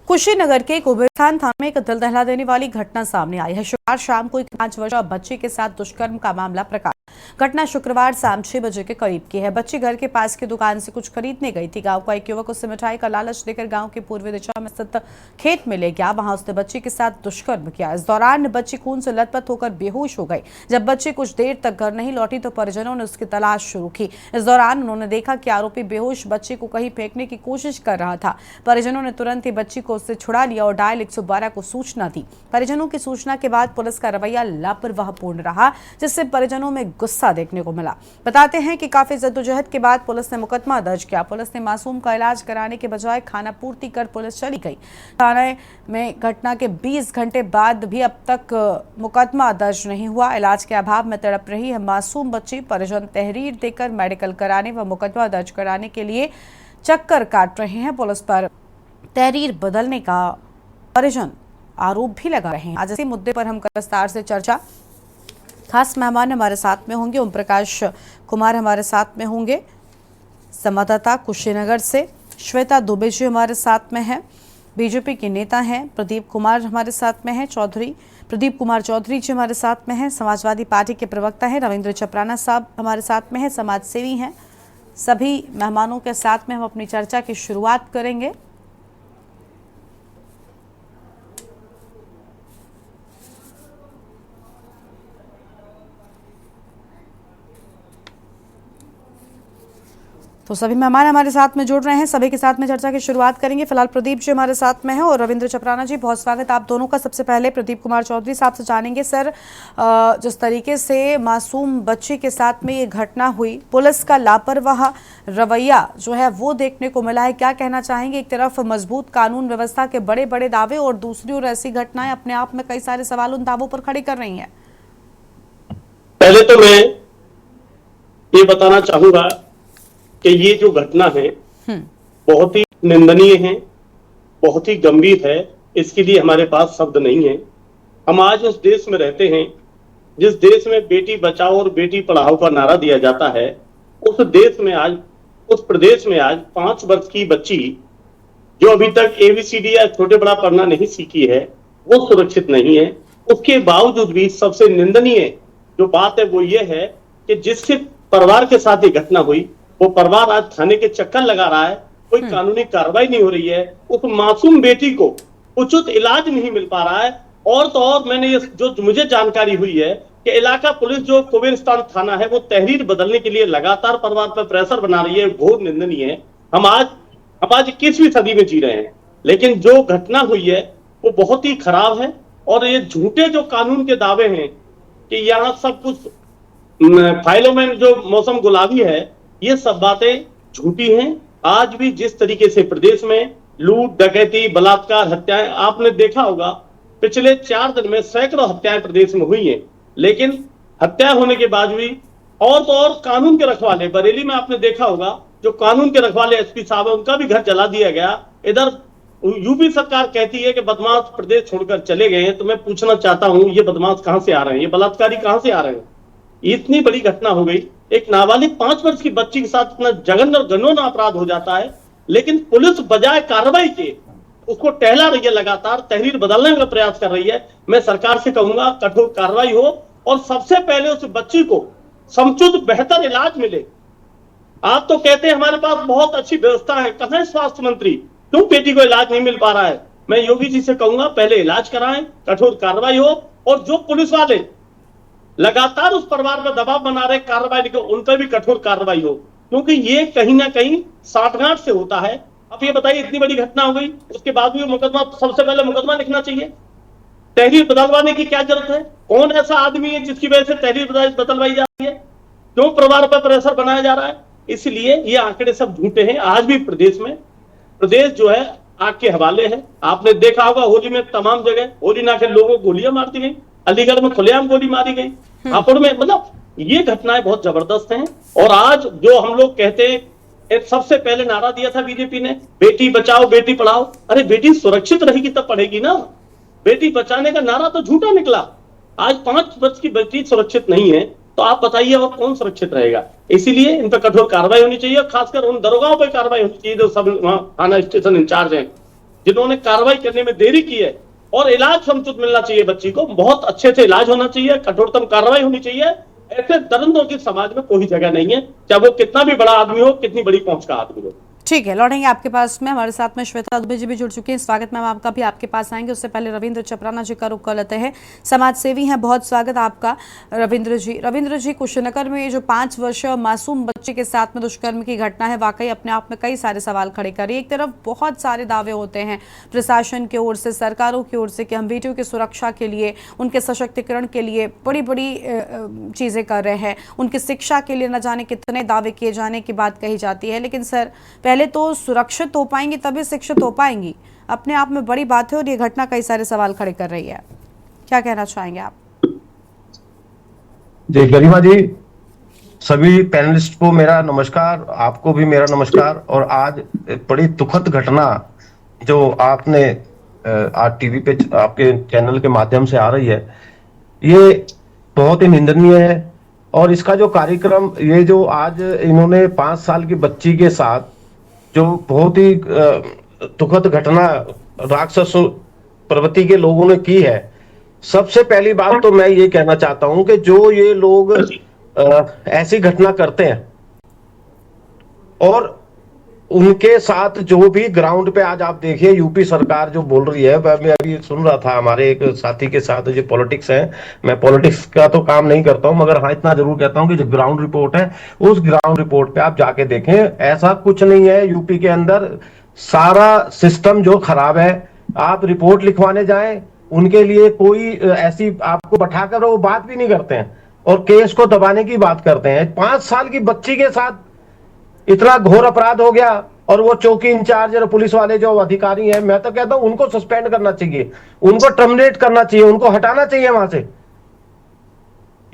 कुशीनगर के कुबेरस्थान थाना में एक दिल दहला देने वाली घटना सामने आई है। शुक्रवार शाम को एक 5 वर्षीय बच्चे के साथ दुष्कर्म का मामला प्रकाश। घटना शुक्रवार शाम 6 बजे के करीब की है। बच्ची घर के पास की दुकान से कुछ खरीदने गई थी। गांव का एक युवक उससे मिठाई का लालच देकर गांव की पूर्वी दिशा में स्थित खेत में ले गया। वहां उसने बच्ची के साथ दुष्कर्म किया। इस दौरान बच्ची खून से लथपथ होकर बेहोश हो गई। जब बच्ची कुछ देर तक घर नहीं लौटी तो परिजनों ने उसकी तलाश शुरू की। इस दौरान उन्होंने देखा कि आरोपी बेहोश बच्ची को कहीं फेंकने की कोशिश कर रहा था। परिजनों ने तुरंत ही बच्ची को उससे छुड़ा लिया और डायल 112 को सूचना दी। परिजनों की सूचना के बाद पुलिस का रवैया लापरवाहपूर्ण रहा, जिससे परिजनों में गुस्सा देखने को मिला। बताते हैं कि काफी जद्दोजहद के बाद पुलिस ने मुकदमा दर्ज किया। पुलिस ने मासूम का इलाज कराने के बजाय खाना पूर्ति कर पुलिस चली गई। थाने में घटना के 20 घंटे बाद भी अब तक मुकदमा दर्ज नहीं हुआ। इलाज के अभाव में तड़प रही है मासूम बच्ची। परिजन तहरीर देकर मेडिकल कराने व मुकदमा दर्ज कराने के लिए चक्कर काट रहे हैं। पुलिस पर तहरीर बदलने का परिजन आरोप भी लगा रहे हैं। आज इसी मुद्दे पर हम विस्तार से चर्चा, खास मेहमान हमारे साथ में होंगे। ओम प्रकाश कुमार हमारे साथ में होंगे, संवाददाता कुशीनगर से। श्वेता दुबे जी हमारे साथ में हैं, बीजेपी के नेता हैं। प्रदीप कुमार हमारे साथ में हैं, प्रदीप कुमार चौधरी जी हमारे साथ में हैं, समाजवादी पार्टी के प्रवक्ता हैं। रविंद्र चपराना साहब हमारे साथ में हैं, समाज सेवी हैं। सभी मेहमानों के साथ में हम अपनी चर्चा की शुरुआत करेंगे। तो सभी मेहमान हमारे साथ में जुड़ रहे हैं, सभी के साथ में चर्चा की शुरुआत करेंगे। फिलहाल प्रदीप जी हमारे साथ में हैं और रविंद्र चपराना जी, बहुत स्वागत आप दोनों का। सबसे पहले प्रदीप कुमार चौधरी साहब से जानेंगे, सर जिस तरीके से मासूम बच्ची के साथ में ये घटना हुई, पुलिस का लापरवाह रवैया जो है वो देखने को मिला है, क्या कहना चाहेंगे? एक तरफ मजबूत कानून व्यवस्था के बड़े बड़े दावे और दूसरी ओर ऐसी घटनाएं अपने आप में कई सारे सवाल उन दावों पर खड़े कर रही हैं। पहले तो मैं ये बताना चाहूंगा कि ये जो घटना है बहुत ही निंदनीय है, बहुत ही गंभीर है। इसके लिए हमारे पास शब्द नहीं है। हम आज उस देश में रहते हैं जिस देश में बेटी बचाओ और बेटी पढ़ाओ का नारा दिया जाता है। उस देश में आज, उस प्रदेश में आज 5 वर्ष की बच्ची जो अभी तक ABCD या छोटे बड़ा पढ़ना नहीं सीखी है, वो सुरक्षित नहीं है। उसके बावजूद भी सबसे निंदनीय जो बात है वो ये है कि जिससे परिवार के साथ ये घटना हुई, वो परिवार आज थाने के चक्कर लगा रहा है। कोई कानूनी कार्रवाई नहीं हो रही है। उस मासूम बेटी को उचित इलाज नहीं मिल पा रहा है। और तो और मैंने ये जो मुझे जानकारी हुई है कि इलाका पुलिस जो कुबेरस्थान थाना है वो तहरीर बदलने के लिए लगातार परिवार पर प्रेशर बना रही है। घोर निंदनीय है। हम आज 21वीं सदी में जी रहे हैं, लेकिन जो घटना हुई है वो बहुत ही खराब है। और ये झूठे जो कानून के दावे हैं कि यहाँ सब कुछ फाइलों में जो मौसम गुलाबी है, ये सब बातें झूठी हैं। आज भी जिस तरीके से प्रदेश में लूट, डकैती, बलात्कार, हत्याएं आपने देखा होगा, पिछले 4 दिन में सैकड़ों हत्याएं प्रदेश में हुई हैं। लेकिन हत्या होने के बाद भी और तो और कानून के रखवाले, बरेली में आपने देखा होगा जो कानून के रखवाले SP साहब है, उनका भी घर जला दिया गया। इधर यूपी सरकार कहती है कि बदमाश प्रदेश छोड़कर चले गए हैं। तो मैं पूछना चाहता हूं, ये बदमाश कहां से आ रहे हैं? ये बलात्कारी कहां से आ रहे हैं? इतनी बड़ी घटना हो गई, एक नाबालिग 5 वर्ष की बच्ची के साथ इतना जघन्य और घिनौना अपराध हो जाता है, लेकिन पुलिस बजाय कार्रवाई के उसको टहला रही है, लगातार तहरीर बदलने का प्रयास कर रही है। मैं सरकार से कहूंगा कठोर कार्रवाई हो और सबसे पहले उस बच्ची को समुचित बेहतर इलाज मिले। आप तो कहते हैं हमारे पास बहुत अच्छी व्यवस्था है, कहां है स्वास्थ्य मंत्री? क्यों बेटी को इलाज नहीं मिल पा रहा है? मैं योगी जी से कहूंगा पहले इलाज कराएं, कठोर कार्रवाई हो, और जो पुलिस वाले लगातार उस परिवार पर दबाव बना रहे कार्रवाई नहीं, उन पर भी कठोर कार्रवाई हो, क्योंकि ये कहीं ना कहीं साठगांठ से होता है। अब ये बताइए, इतनी बड़ी घटना हो गई, उसके बाद भी मुकदमा, सबसे पहले मुकदमा लिखना चाहिए। तहरीर बदलवाने की क्या जरूरत है? कौन ऐसा आदमी है जिसकी वजह से तहरीर बदलवाई जा रही है? क्यों परिवार पर प्रेशर बनाया जा रहा है? इसलिए ये आंकड़े सब झूठे हैं। आज भी प्रदेश जो है आग के हवाले है। आपने देखा होगा होली में तमाम जगह होली ना खेल लोगों को गोलियां मार दी गई। अलीगढ़ में खुलेआम गोली मारी गई। हापुड़ में, मतलब ये घटनाएं बहुत जबरदस्त हैं। और आज जो हम लोग कहते हैं, एक सबसे पहले नारा दिया था बीजेपी ने, बेटी बचाओ बेटी पढ़ाओ। अरे बेटी सुरक्षित रहेगी तब पढ़ेगी ना। बेटी बचाने का नारा तो झूठा निकला। आज 5 वर्ष की बेटी सुरक्षित नहीं है, तो आप बताइए और कौन सुरक्षित रहेगा? इसीलिए इन पर कठोर कार्रवाई होनी चाहिए, खासकर उन दरोगाओं पर कार्रवाई होनी चाहिए जो सब वहां थाना स्टेशन इंचार्ज हैं। जिन्होंने कार्रवाई करने में देरी की है, और इलाज समुचित मिलना चाहिए बच्ची को, बहुत अच्छे से इलाज होना चाहिए, कठोरतम कार्रवाई होनी चाहिए। ऐसे दरिंदों की समाज में कोई जगह नहीं है, चाहे वो कितना भी बड़ा आदमी हो, कितनी बड़ी पहुंच का आदमी हो। ठीक है, लौटेंगे आपके पास में। हमारे साथ में श्वेता दुबे जी भी जुड़ चुकी हैं। स्वागत मैम आपका भी, आपके पास आएंगे। उससे पहले रविंद्र चपराना जी का रुख कर लेते हैं, समाज सेवी हैं। बहुत स्वागत आपका रविंद्र जी। रविंद्र जी, कुशीनगर में ये जो 5 वर्षीय मासूम बच्चे के साथ में दुष्कर्म की घटना है, वाकई अपने आप में कई सारे सवाल खड़े कर रही है। एक तरफ बहुत सारे दावे होते हैं प्रशासन की ओर से, सरकारों की ओर से, कि हम बेटियों की सुरक्षा के लिए, उनके सशक्तिकरण के लिए बड़ी बड़ी चीज़ें कर रहे हैं, उनकी शिक्षा के लिए न जाने कितने दावे किए जाने की बात कही जाती है। लेकिन सर, पहले तो सुरक्षित हो पाएंगी तभी शिक्षित हो पाएंगी, अपने आप में बड़ी बात है। और ये घटना कई सारे सवाल खड़े कर रही है, क्या कहना चाहेंगे आप? जी गरिमा जी, सभी पैनलिस्ट को मेरा नमस्कार, आपको भी मेरा नमस्कार। और आज बड़ी दुखद घटना जो आपने आज टीवी पे आपके चैनल के माध्यम से आ रही है, ये बहुत ही निंदनीय है। और इसका जो कार्यक्रम, ये जो आज इन्होंने 5 साल की बच्ची के साथ जो बहुत ही दुखद घटना राक्षस प्रवृत्ति के लोगों ने की है, सबसे पहली बात तो मैं ये कहना चाहता हूं कि जो ये लोग ऐसी घटना करते हैं और उनके साथ जो भी ग्राउंड पे आज आप देखिए यूपी सरकार जो बोल रही है, मैं अभी सुन रहा था हमारे एक साथी के साथ, जो पॉलिटिक्स है, मैं पॉलिटिक्स का तो काम नहीं करता हूं, मगर हाँ इतना जरूर कहता हूं कि जो ग्राउंड रिपोर्ट है, उस ग्राउंड रिपोर्ट पे आप जाके देखें, ऐसा कुछ नहीं है यूपी के अंदर। सारा सिस्टम जो खराब है, आप रिपोर्ट लिखवाने जाएं, उनके लिए कोई ऐसी आपको बैठाकर वो बात भी नहीं करते हैं और केस को दबाने की बात करते हैं। 5 साल की बच्ची के साथ इतना घोर अपराध हो गया। और वो चौकी इंचार्ज और पुलिस वाले जो अधिकारी हैं, मैं तो कहता हूं उनको सस्पेंड करना चाहिए, उनको टर्मिनेट करना चाहिए, उनको हटाना चाहिए वहां से।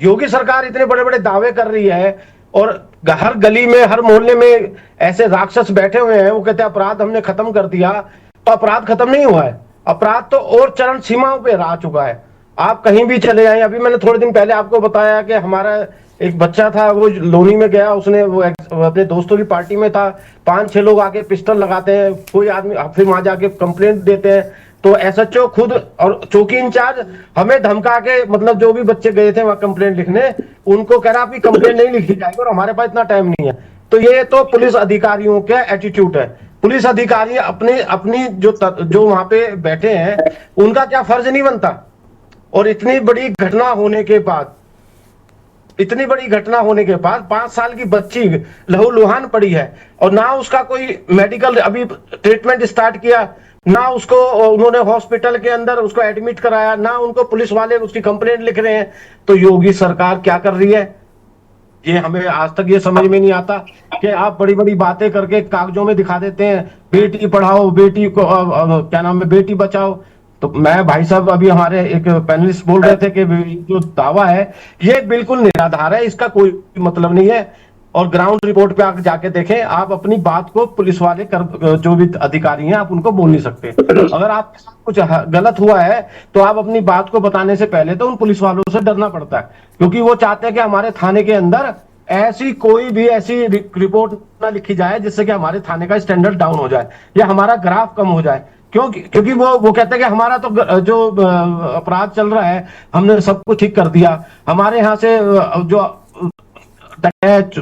योगी सरकार इतने बड़े बड़े दावे कर रही है और हर गली में, हर मोहल्ले में ऐसे राक्षस बैठे हुए हैं, वो कहते हैं अपराध हमने खत्म कर दिया। तो अपराध खत्म नहीं हुआ है, अपराध तो और चरण सीमाओं पे आ चुका है। आप कहीं भी चले जाएं, अभी मैंने थोड़े दिन पहले आपको बताया कि हमारा एक बच्चा था, वो लोनी में गया, उसने वो अपने दोस्तों की पार्टी में था, 5-6 लोग आके पिस्टल लगाते हैं, कोई आदमी फिर वहां जाके कंप्लेंट देते हैं। तो एसएचओ खुद और चौकी इंचार्ज हमें धमका के, मतलब जो भी बच्चे गए थे वहां कंप्लेंट लिखने, उनको कह रहा आपकी कंप्लेंट नहीं लिखी जाएगी और हमारे पास इतना टाइम नहीं है। तो ये तो पुलिस अधिकारियों का एटीट्यूड है। पुलिस अधिकारी अपने अपनी जो वहां पे बैठे हैं, उनका क्या फर्ज नहीं बनता? और इतनी बड़ी घटना होने के बाद, 5 साल की बच्ची लहूलुहान पड़ी है और ना उसका कोई मेडिकल अभी ट्रीटमेंट स्टार्ट किया, ना उसको उन्होंने हॉस्पिटल के अंदर उसको एडमिट कराया, ना उनको पुलिस वाले उसकी कंप्लेंट लिख रहे हैं। तो योगी सरकार क्या कर रही है, ये हमें आज तक ये समझ में नहीं आता कि आप बड़ी बड़ी बातें करके कागजों में दिखा देते हैं, बेटी पढ़ाओ, बेटी को क्या नाम है, बेटी बचाओ। तो मैं भाई साहब, अभी हमारे एक पैनलिस्ट बोल रहे थे कि जो दावा है ये बिल्कुल निराधार है, इसका कोई मतलब नहीं है। और ग्राउंड रिपोर्ट पे आकर जाके देखें, आप अपनी बात को पुलिस वाले जो भी अधिकारी हैं, आप उनको बोल नहीं सकते। अगर आपके साथ कुछ गलत हुआ है तो आप अपनी बात को बताने से पहले तो उन पुलिस वालों से डरना पड़ता है, क्योंकि वो चाहते हैं कि हमारे थाने के अंदर ऐसी कोई भी ऐसी रिपोर्ट ना लिखी जाए जिससे कि हमारे थाने का स्टैंडर्ड डाउन हो जाए या हमारा ग्राफ कम हो जाए। क्योंकि वो कहते हैं कि हमारा तो जो अपराध चल रहा है हमने सब कुछ ठीक कर दिया, हमारे यहाँ से जो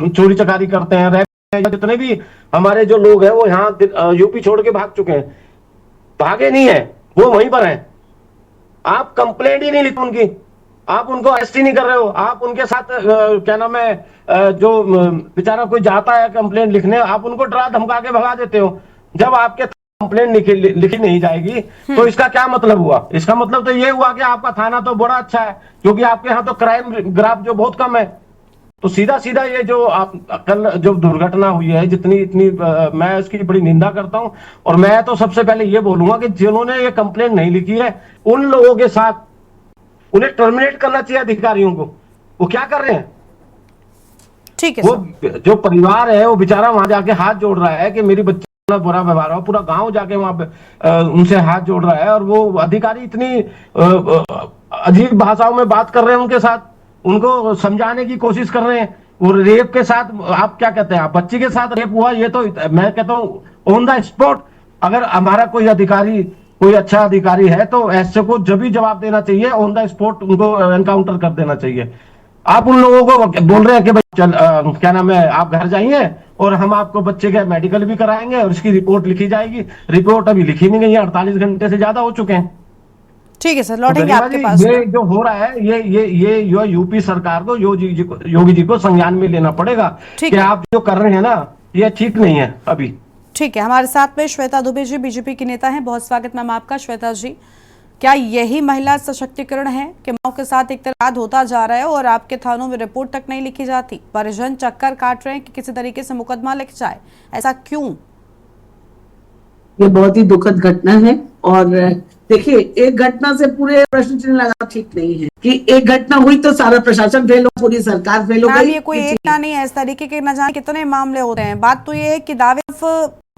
चोरी चकारी करते हैं, जितने भी हमारे जो लोग हैं वो यहाँ यूपी छोड़ के भाग चुके हैं। भागे नहीं है, वो वहीं पर हैं। आप कंप्लेंट ही नहीं लिखते उनकी, आप उनको अरेस्ट ही नहीं कर रहे हो। आप उनके साथ क्या नाम है, जो बेचारा कोई जाता है कंप्लेंट लिखने, आप उनको डरा धमका के भगा देते हो। जब आपके कंप्लेंट लिखी नहीं जाएगी तो इसका क्या मतलब हुआ? इसका मतलब तो ये हुआ कि आपका थाना तो बड़ा अच्छा है, क्योंकि आपके यहाँ तो क्राइम ग्राफ जो बहुत कम है। तो सीधा सीधा ये जो आप कल जो दुर्घटना हुई है, इतनी मैं इसकी बड़ी निंदा करता हूं। और मैं तो सबसे पहले ये बोलूंगा कि जिन्होंने ये कंप्लेंट नहीं लिखी है, उन लोगों के साथ उन्हें टर्मिनेट करना चाहिए अधिकारियों को। वो क्या कर रहे हैं? ठीक है, वो जो परिवार है वो बेचारा वहां जाके हाथ जोड़ रहा है कि मेरी बच्ची बुरा व्यवहार हो, पूरा गांव जाके वहां पे उनसे हाथ जोड़ रहा है। और वो अधिकारी इतनी अजीब भाषाओं में बात कर रहे हैं उनके साथ, उनको समझाने की कोशिश कर रहे हैं। और रेप के साथ आप क्या कहते हैं, आप बच्ची के साथ रेप हुआ, ये तो मैं कहता हूं ऑन द स्पॉट अगर हमारा कोई अधिकारी, कोई अच्छा अधिकारी है तो ऐसे को जब भी जवाब देना चाहिए, ऑन द स्पॉट उनको एनकाउंटर कर देना चाहिए। आप उन लोगों को बोल रहे हैं कि भाई चल क्या नाम है, आप घर जाइए और हम आपको बच्चे के मेडिकल भी कराएंगे और उसकी रिपोर्ट लिखी जाएगी। रिपोर्ट अभी लिखी नहीं गई है, 48 घंटे से ज्यादा हो चुके हैं। ठीक है सर, तो लौटेंगे गरिमा आपके जी, पास ये में। जो हो रहा है, ये यूपी सरकार को, योगी जी को संज्ञान में लेना पड़ेगा ठीक कि है। आप जो कर रहे हैं ना, ये ठीक नहीं है अभी। ठीक है, हमारे साथ में श्वेता दुबे जी बीजेपी की नेता हैं। बहुत स्वागत मैम आपका। श्वेता जी, क्या यही महिला सशक्तिकरण है कि माओ के साथ एक तरह होता जा रहा है और आपके थानों में रिपोर्ट तक नहीं लिखी जाती, परिजन चक्कर काट रहे हैं कि किसी तरीके से मुकदमा लिख जाए, ऐसा क्यों? ये बहुत ही दुखद घटना है। और देखिए, एक घटना से पूरे प्रश्न चिन्ह लगाना ठीक नहीं है कि एक घटना हुई तो सारा प्रशासन फेल हो, पूरी सरकार फेल हो मैम, गई। ये कोई एक ना नहीं है, इस तरीके के न जाने कितने मामले होते हैं। बात तो ये है कि दावे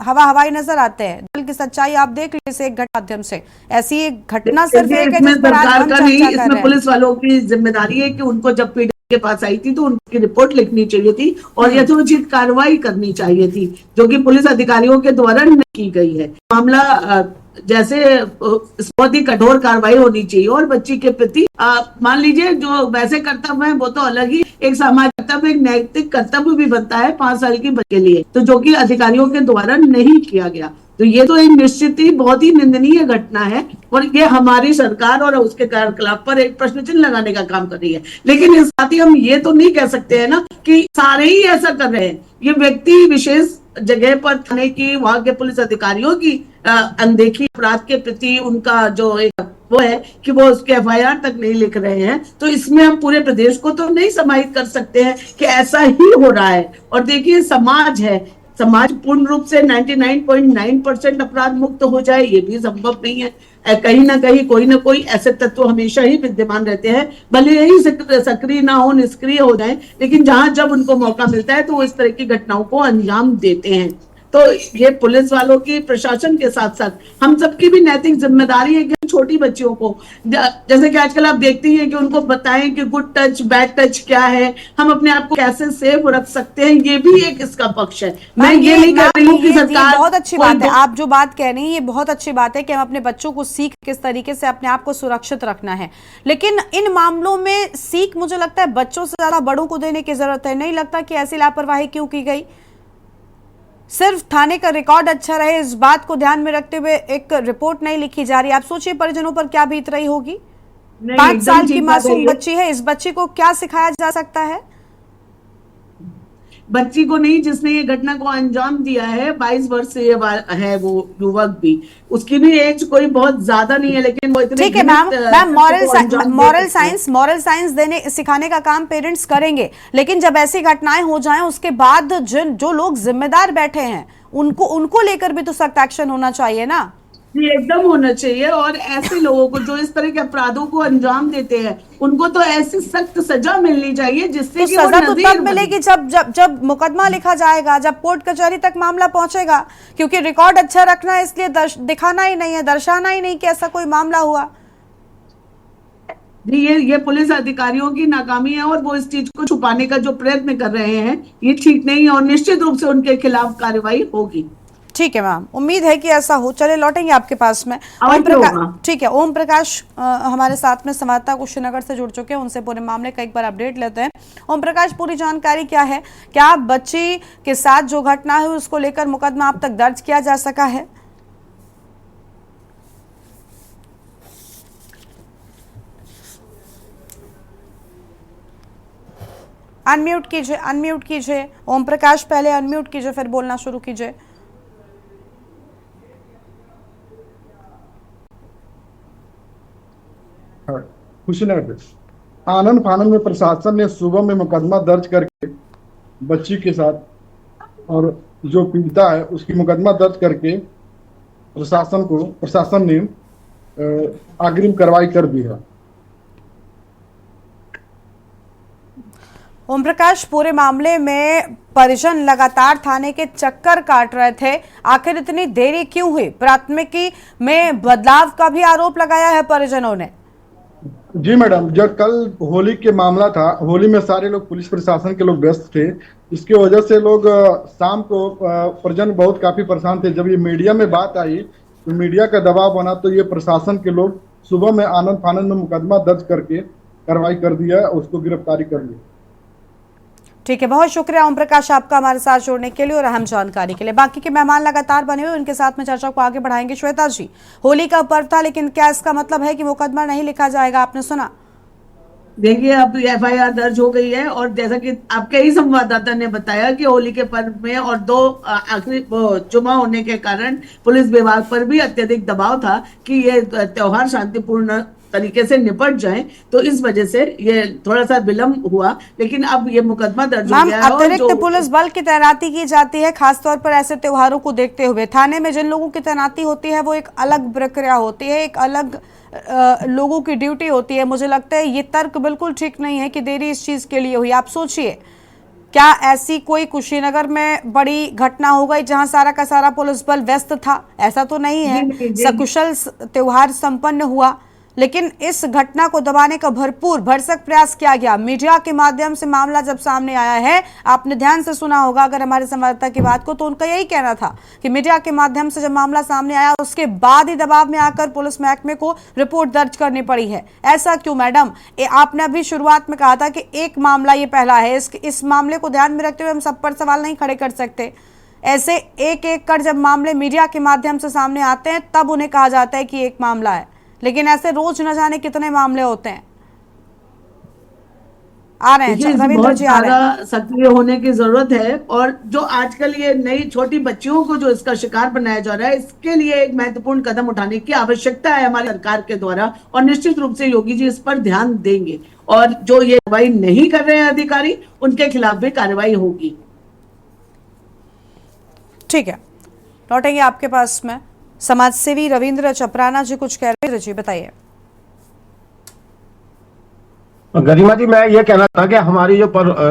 हवा हवाई नजर आते हैं, दल की सच्चाई आप देख लीजिए इस एक घटना माध्यम से। ऐसी एक घटना सिर्फ एक है इसमें जिस पर आज सरकार हम का चर्चा नहीं, कर रहे इसमें हैं। पुलिस वालों की जिम्मेदारी है कि उनको जब पीड़ित के पास आई थी तो उनकी रिपोर्ट लिखनी चाहिए थी और यथोचित कार्रवाई करनी चाहिए थी, जो कि पुलिस अधिकारियों के द्वारा नहीं की गई है। मामला जैसे बहुत ही कठोर कार्रवाई होनी चाहिए और बच्ची के प्रति मान लीजिए जो वैसे कर्तव्य है वो तो अलग ही, एक सामाजिक कर्तव्य, एक नैतिक कर्तव्य भी बनता है 5 साल की बच्चे के लिए, तो जो कि अधिकारियों के द्वारा नहीं किया गया। तो ये तो एक निश्चित ही बहुत ही निंदनीय घटना है और ये हमारी सरकार और उसके कार्यकलाप पर एक प्रश्न चिन्ह लगाने का काम कर रही है। लेकिन इस साथ ही हम ये तो नहीं कह सकते हैं ना कि सारे ही ऐसा कर रहे हैं। ये व्यक्ति विशेष जगह पर थाने की, वहां के पुलिस अधिकारियों की अनदेखी, अपराध के प्रति उनका जो एक वो है कि वो उसके FIR तक नहीं लिख रहे हैं, तो इसमें हम पूरे प्रदेश को तो नहीं समाहित कर सकते हैं कि ऐसा ही हो रहा है। और देखिए, समाज है, समाज पूर्ण रूप से 99.9% अपराध मुक्त हो जाए ये भी संभव नहीं है। कहीं ना कहीं कोई ना कोई ऐसे तत्व हमेशा ही विद्यमान रहते हैं, भले ही सक्रिय ना हो, निष्क्रिय हो जाए, लेकिन जहां जब उनको मौका मिलता है तो वो इस तरह की घटनाओं को अंजाम देते हैं। तो ये पुलिस वालों की, प्रशासन के साथ साथ हम सबकी भी नैतिक जिम्मेदारी है कि छोटी बच्चियों को, जैसे कि आजकल आप देखती हैं कि उनको बताएं कि गुड टच बैड टच क्या है, हम अपने आप को कैसे सेफ रख सकते हैं, ये भी एक इसका पक्ष है। मैं ये नहीं कह रही हूँ कि सरकार, बहुत अच्छी बात है आप जो बात कह रही हैं, ये बहुत अच्छी बात है कि हम अपने बच्चों को सीख किस तरीके से अपने आप को सुरक्षित रखना है। लेकिन इन मामलों में सीख मुझे लगता है बच्चों से ज्यादा बड़ों को देने की जरूरत है। नहीं लगता कि ऐसी लापरवाही क्यों की गई? सिर्फ थाने का रिकॉर्ड अच्छा रहे, इस बात को ध्यान में रखते हुए एक रिपोर्ट नहीं लिखी जा रही। आप सोचिए परिजनों पर क्या बीत रही होगी। 5 साल की मासूम बच्ची है, इस बच्ची को क्या सिखाया जा सकता है? बच्ची को नहीं, जिसने ये घटना को अंजाम दिया है 22 वर्ष से है वो युवक भी, उसकी भी एज कोई बहुत ज्यादा नहीं है, लेकिन वो इतने ठीक है मैम, मॉरल साइंस देने सिखाने का काम पेरेंट्स करेंगे, लेकिन जब ऐसी घटनाएं हो जाएं उसके बाद जो लोग जिम्मेदार बैठे हैं उनको लेकर भी तो सख्त एक्शन होना चाहिए ना। ये एकदम होना चाहिए और ऐसे लोगों को जो इस तरह के अपराधों को अंजाम देते हैं उनको तो ऐसी सख्त सजा मिलनी चाहिए जिससे तो कि सजा वो तो तब मिलेगी जब मुकदमा लिखा जाएगा, जब कोर्ट कचहरी तक मामला पहुंचेगा। क्योंकि रिकॉर्ड अच्छा रखना है इसलिए दिखाना ही नहीं है, दर्शाना ही नहीं कि ऐसा कोई मामला हुआ। ये पुलिस अधिकारियों की नाकामी है और वो इस चीज को छुपाने का जो प्रयत्न कर रहे हैं ये ठीक नहीं है और निश्चित रूप से उनके खिलाफ कार्रवाई होगी। ठीक है मैम, उम्मीद है कि ऐसा हो। चले लौटेंगे आपके पास में। ओम प्रकाश, ठीक है, ओम प्रकाश हमारे साथ में संवाददाता कुशीनगर से जुड़ चुके हैं, उनसे पूरे मामले का एक बार अपडेट लेते हैं। ओम प्रकाश, पूरी जानकारी क्या है? क्या बच्ची के साथ जो घटना है उसको लेकर मुकदमा अब तक दर्ज किया जा सका है? अनम्यूट कीजिए ओम प्रकाश, पहले अनम्यूट कीजिए फिर बोलना शुरू कीजिए। कुशीनगर आनन फानन में प्रशासन ने सुबह में मुकदमा दर्ज करके बच्ची के साथ और जो पीड़िता है उसकी मुकदमा दर्ज करके प्रशासन ने अग्रिम कार्रवाई कर दी है। ओम प्रकाश, पूरे मामले में परिजन लगातार थाने के चक्कर काट रहे थे, आखिर इतनी देरी क्यों हुई? प्राथमिकी में बदलाव का भी आरोप लगाया है परिजनों ने। जी मैडम, जब कल होली के मामला था, होली में सारे लोग पुलिस प्रशासन के लोग व्यस्त थे। इसकी वजह से लोग शाम को प्रजन बहुत काफी परेशान थे। जब ये मीडिया में बात आई तो मीडिया का दबाव बना, तो ये प्रशासन के लोग सुबह में आनंद फानंद में मुकदमा दर्ज करके कार्रवाई कर दिया है, उसको गिरफ्तारी कर लिया। ठीक है, बहुत शुक्रिया ओम प्रकाश आपका हमारे साथ जुड़ने के लिए और अहम जानकारी के लिए। बाकी के मेहमान लगातार बने हुए, उनके साथ में चर्चा को आगे बढ़ाएंगे। श्वेता जी, होली का पर्व था, लेकिन क्या इसका मतलब है कि मुकदमा नहीं लिखा जाएगा? आपने सुना? देखिए, अब एफआईआर दर्ज हो गई है और जैसा कि आपके ही संवाददाता ने बताया कि होली के पर्व में और दो आखिरी जुमा होने के कारण पुलिस विभाग पर भी अत्यधिक दबाव था कि ये त्योहार शांतिपूर्ण तरीके से निपट जाए, तो इस वजह से ये थोड़ा सा विलंब हुआ। लेकिन अब ये मुकदमा दर्ज हो गया है। अतिरिक्त पुलिस बल की तैनाती की जाती है, खासतौर पर ऐसे त्योहारों को देखते हुए। थाने में जिन लोगों की तैनाती होती है वो एक अलग प्रक्रिया होती है, एक अलग लोगों की ड्यूटी होती है। मुझे लगता है ये तर्क बिल्कुल ठीक नहीं है कि देरी इस चीज के लिए हुई। आप सोचिए, क्या ऐसी कोई कुशीनगर में बड़ी घटना हो गई जहां सारा का सारा पुलिस बल व्यस्त था? ऐसा तो नहीं है। सकुशल त्योहार संपन्न हुआ, लेकिन इस घटना को दबाने का भरपूर भरसक प्रयास किया गया। मीडिया के माध्यम से मामला जब सामने आया है, आपने ध्यान से सुना होगा अगर हमारे संवाददाता की बात को, तो उनका यही कहना था कि मीडिया के माध्यम से जब मामला सामने आया उसके बाद ही दबाव में आकर पुलिस महकमे को रिपोर्ट दर्ज करनी पड़ी है। ऐसा क्यों मैडम? आपने अभी शुरुआत में कहा था कि एक मामला ये पहला है, इस मामले को ध्यान में रखते हुए हम सब पर सवाल नहीं खड़े कर सकते। ऐसे एक एक कर जब मामले मीडिया के माध्यम से सामने आते हैं तब उन्हें कहा जाता है कि एक मामला है, लेकिन ऐसे रोज न जाने कितने मामले होते हैं। आ रहे हैं रविंद्र जी, आ रहे हैं। सक्रिय होने की जरूरत है और जो आजकल ये नई छोटी बच्चियों को जो इसका शिकार बनाया जा रहा है, इसके लिए एक महत्वपूर्ण कदम उठाने की आवश्यकता है हमारी सरकार के द्वारा, और निश्चित रूप से योगी जी इस पर ध्यान देंगे और जो ये कार्रवाई नहीं कर रहे हैं अधिकारी, उनके खिलाफ भी कार्रवाई होगी। ठीक है, लौटेंगे आपके पास में। समाजसेवी रविंद्र चपराना जी कुछ कह रहे जी, बताइए। गरिमा जी, मैं ये कहना था कि हमारी जो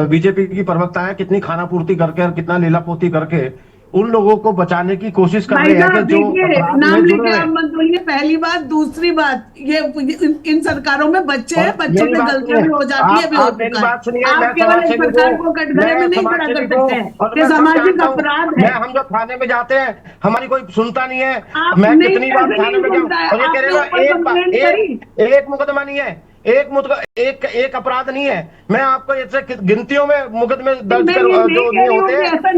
बीजेपी की प्रवक्ता है कितनी खानापूर्ति करके और कितना लीलापोती करके उन लोगों को बचाने की कोशिश कर रहे हैं कि जो नाम लेके आप मत बोलिए। पहली बात, दूसरी बात, ये इन सरकारों में बच्चे हैं, बच्चों से गलतियां भी हो जाती है, भी हो चुका है। आप केवल इस सरकार को कटघरे में नहीं खड़ा कर सकते हैं, ये सामाजिक अपराध है। हम जब थाने में जाते हैं हमारी कोई सुनता नहीं है। मैं कितनी बार थाने में जाऊँ और ये कह रहे एक मुकदमा नहीं है, एक अपराध नहीं है। मैं आपको ऐसे गिनतियों में मुकदमे दर्ज कर जो नहीं होते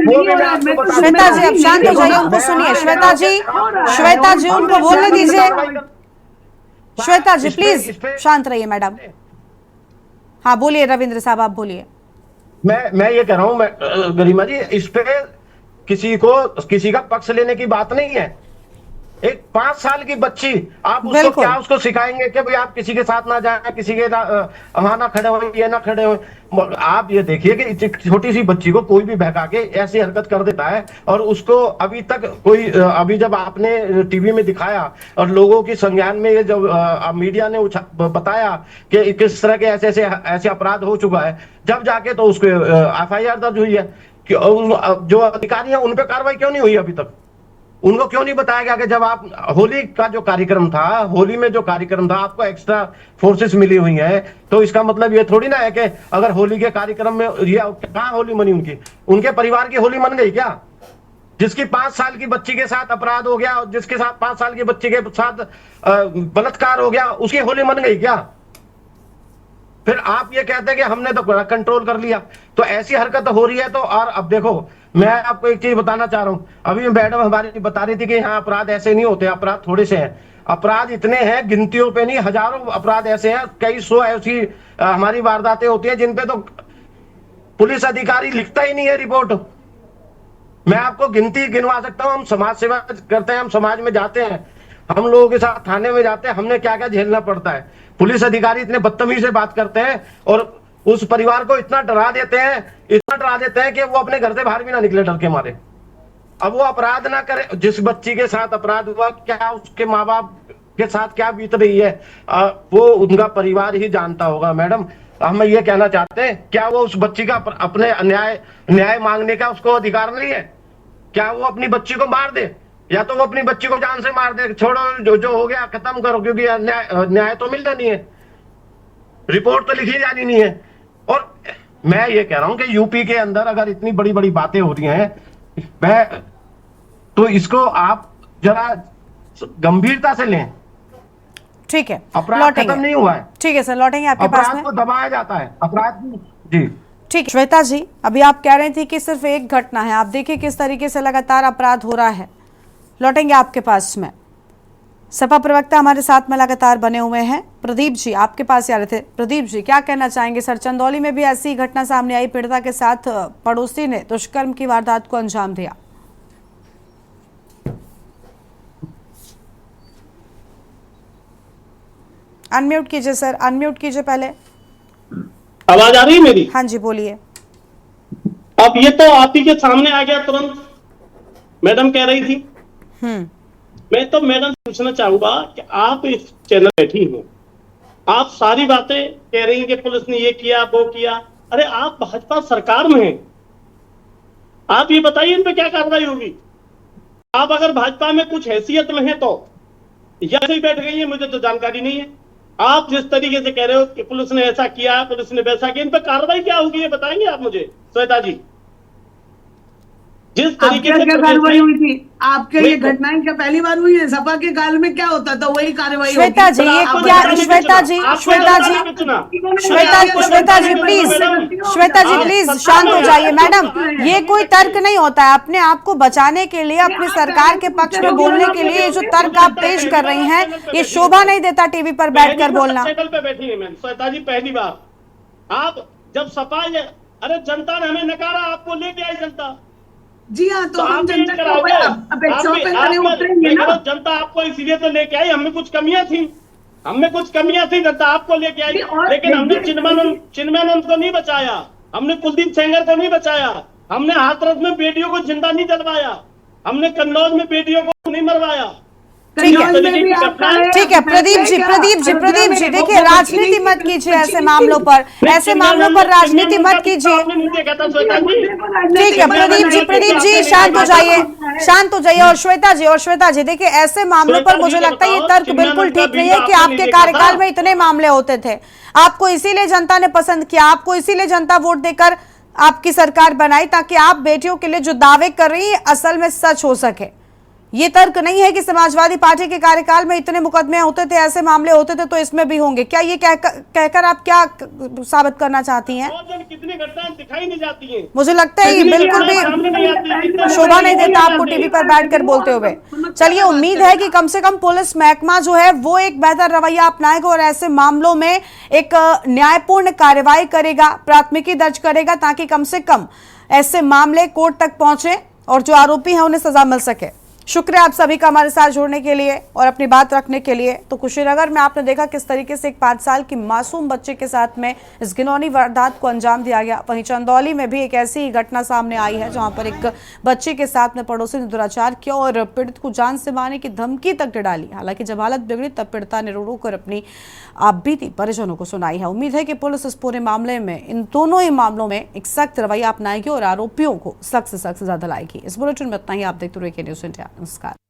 वो भी मैं आपको बता। श्वेता जी, अब शांत हो जाइए, उनको सुनिए। श्वेता जी उनको बोलने दीजिए। श्वेता जी प्लीज शांत रहिए मैडम। हाँ बोलिए रविंद्र साहब, आप बोलिए। मैं ये कह रहा हूँ गरिमा जी, इस पे किसी का पक्ष लेने की बात नहीं है। एक 5 साल की बच्ची, आप उसको क्या उसको सिखाएंगे कि भाई आप किसी के साथ ना जाए, किसी के वहां ना खड़े हो, ये ना खड़े हो। आप ये देखिए कि छोटी सी बच्ची को कोई भी बहका के ऐसी हरकत कर देता है और उसको अभी तक कोई, अभी जब आपने टीवी में दिखाया और लोगों की संज्ञान में ये जब मीडिया ने बताया कि किस तरह के ऐसे अपराध हो चुका है, जब जाके तो उसको एफआईआर दर्ज हुई है कि जो अधिकारी है उन पर कार्रवाई क्यों नहीं हुई अभी तक? उनको क्यों नहीं बताया गया कि जब आप होली का जो कार्यक्रम था, होली में जो कार्यक्रम था, आपको एक्स्ट्रा फोर्सेस मिली हुई हैं, तो इसका मतलब ये थोड़ी ना है कि अगर होली के कार्यक्रम में ये कहां होली मनी उनके परिवार की होली मन गई क्या? जिसकी 5 साल की बच्ची के साथ अपराध हो गया, जिसके साथ 5 साल की बच्ची के साथ बलात्कार हो गया, उसकी होली मन गई क्या? फिर आप ये कहते हैं कि हमने तो कंट्रोल कर लिया। तो ऐसी हरकत हो रही है। तो और अब देखो, मैं आपको एक चीज बताना चाह रहा हूं। अभी मैडम हमारी बता रही थी कि यहाँ अपराध ऐसे नहीं होते, अपराध थोड़े से हैं। अपराध इतने हैं, गिनतियों पे नहीं, हजारों अपराध ऐसे हैं, कई सौ ऐसी हमारी वारदातें होती हैं जिनपे तो पुलिस अधिकारी लिखता ही नहीं है रिपोर्ट। मैं आपको गिनती गिनवा सकता हूं। हम समाज सेवा करते हैं, हम समाज में जाते हैं, हम लोगों के साथ थाने में जाते हैं, हमने क्या क्या झेलना पड़ता है। पुलिस अधिकारी इतने बदतमीजी से बात करते हैं और उस परिवार को इतना डरा देते हैं कि वो अपने घर से बाहर भी ना निकले डर के मारे। अब वो अपराध ना करे। जिस बच्ची के साथ अपराध हुआ, क्या उसके माँ बाप के साथ क्या बीत रही है वो उनका परिवार ही जानता होगा। मैडम, हम ये कहना चाहते हैं, क्या वो उस बच्ची का अपने न्याय मांगने का उसको अधिकार नहीं है? क्या वो अपनी बच्ची को मार दे, या तो वो अपनी बच्ची को जान से मार दे, छोड़ो जो हो गया खत्म करो, क्योंकि न्याय तो मिलता नहीं है। रिपोर्ट तो लिखी जानी नहीं है। और मैं ये कह रहा हूं कि यूपी के अंदर अगर इतनी बड़ी बड़ी बातें हो रही हैं, तो इसको आप जरा गंभीरता से लें। ठीक है, अपराध लौटेंगे। खत्म नहीं हुआ है। ठीक है सर, लौटेंगे आपके पास अपराध में। को दबाया जाता है, अपराध जी। ठीक है श्वेता जी, अभी आप कह रहे थे कि सिर्फ एक घटना है, आप देखिए किस तरीके से लगातार अपराध हो रहा है। लौटेंगे आपके पास में। सपा प्रवक्ता हमारे साथ में लगातार बने हुए हैं। प्रदीप जी आपके पास आ रहे थे। प्रदीप जी क्या कहना चाहेंगे? सर चंदौली में भी ऐसी घटना सामने आई, पीड़िता के साथ पड़ोसी ने दुष्कर्म की वारदात को अंजाम दिया। अनम्यूट कीजिए सर, अनम्यूट कीजिए पहले। आवाज आ रही है मेरी? हाँ जी बोलिए। अब ये तो आप ही के सामने आ गया तुरंत। मैडम कह रही थी। मैं तो मैडम से पूछना चाहूंगा कि आप इस चैनल बैठी हो, आप सारी बातें कह रही हैं कि पुलिस ने ये किया वो किया। अरे आप भाजपा सरकार में हैं, आप ये बताइए इन पे क्या कार्रवाई होगी। आप अगर भाजपा में कुछ हैसियत में हैं तो या ऐसे ही बैठ गई है, मुझे तो जानकारी नहीं है। आप जिस तरीके से कह रहे हो कि पुलिस ने ऐसा किया, पुलिस ने वैसा किया, इन पर कार्रवाई क्या होगी ये बताएंगे आप मुझे श्वेता जी? जिस तरीके से क्या कार्रवाई हुई थी आपके, ये घटनाएं क्या पहली बार हुई है? सपा के काल में क्या होता था वही कार्रवाई श्वेता जी ये क्या, श्वेता जी प्लीज, श्वेता जी प्लीज शांत हो जाइए। मैडम ये कोई तर्क नहीं होता है, अपने आप को बचाने के लिए, अपनी सरकार के पक्ष में बोलने के लिए ये जो तर्क आप पेश कर रही हैं ये शोभा नहीं देता टीवी पर बैठकर बोलना। टेबल पे बैठी है मैम श्वेता जी, पहली बार आप जब सपा, अरे जनता ने हमें नकारा, आपको लेके आई जनता। जी हाँ, तो हम जनता के कराओगे। ऊपर अपेक्षाओं पे खड़े उतरेंगे ना। जनता आपको इसीलिए तो लेके आई, हमें कुछ कमियां थी, जनता आपको लेके आई। लेकिन हमने चिन्मयानंद को नहीं बचाया, हमने कुलदीप सेंगर को नहीं बचाया, हमने हाथरस में बेटियों को जिंदा नहीं जलवाया, हमने कन्नौज में बेटियों को नहीं मरवाया। ठीक है प्रदीप जी देखिए राजनीति मत कीजिए ऐसे मामलों पर, राजनीति मत कीजिए। ठीक है प्रदीप जी शांत हो जाइए। और श्वेता जी देखिए ऐसे मामलों पर मुझे लगता है ये तर्क बिल्कुल ठीक नहीं है कि आपके कार्यकाल में इतने मामले होते थे, आपको इसीलिए जनता ने पसंद किया, आपको इसीलिए जनता वोट देकर आपकी सरकार बनाई ताकि आप बेटियों के लिए जो दावे कर रही है असल में सच हो सके। ये तर्क नहीं है कि समाजवादी पार्टी के कार्यकाल में इतने मुकदमे होते थे, ऐसे मामले होते थे तो इसमें भी होंगे। क्या ये कहकर आप क्या साबित करना चाहती हैं? कितनी घटनाएं दिखाई नहीं जाती हैं। मुझे लगता है ये बिल्कुल भी शोभा नहीं देता आपको टीवी पर बैठकर बोलते हुए। चलिए उम्मीद है कि कम से कम पुलिस महकमा जो है वो एक बेहतर रवैया अपनाएगा और ऐसे मामलों में एक न्यायपूर्ण कार्रवाई करेगा, प्राथमिकी दर्ज करेगा ताकि कम से कम ऐसे मामले कोर्ट तक पहुंचे और जो आरोपी हैं उन्हें सजा मिल सके। शुक्रिया आप सभी का हमारे साथ जुड़ने के लिए और अपनी बात रखने के लिए। तो कुशीनगर में आपने देखा किस तरीके से एक 5 साल की मासूम बच्चे के साथ में इस घिनौनी वारदात को अंजाम दिया गया। वहीं चंदौली में भी एक ऐसी ही घटना सामने आई है जहां पर एक बच्चे के साथ में पड़ोसी ने दुराचार किया और पीड़ित को जान से मारने की धमकी तक डाली। हालांकि जब हालत बिगड़ी तब पीड़िता ने रो रो कर अपनी आपबीती परिजनों को सुनाई है। उम्मीद है कि पुलिस इस पूरे मामले में, इन दोनों ही मामलों में एक सख्त रवैया अपनाएगी और आरोपियों को सख्त से सख्त सजा दिलाएगी। इस बुलेटिन में इतना ही। आप देखते रहिए न्यूज़ इंडिया। नमस्कार।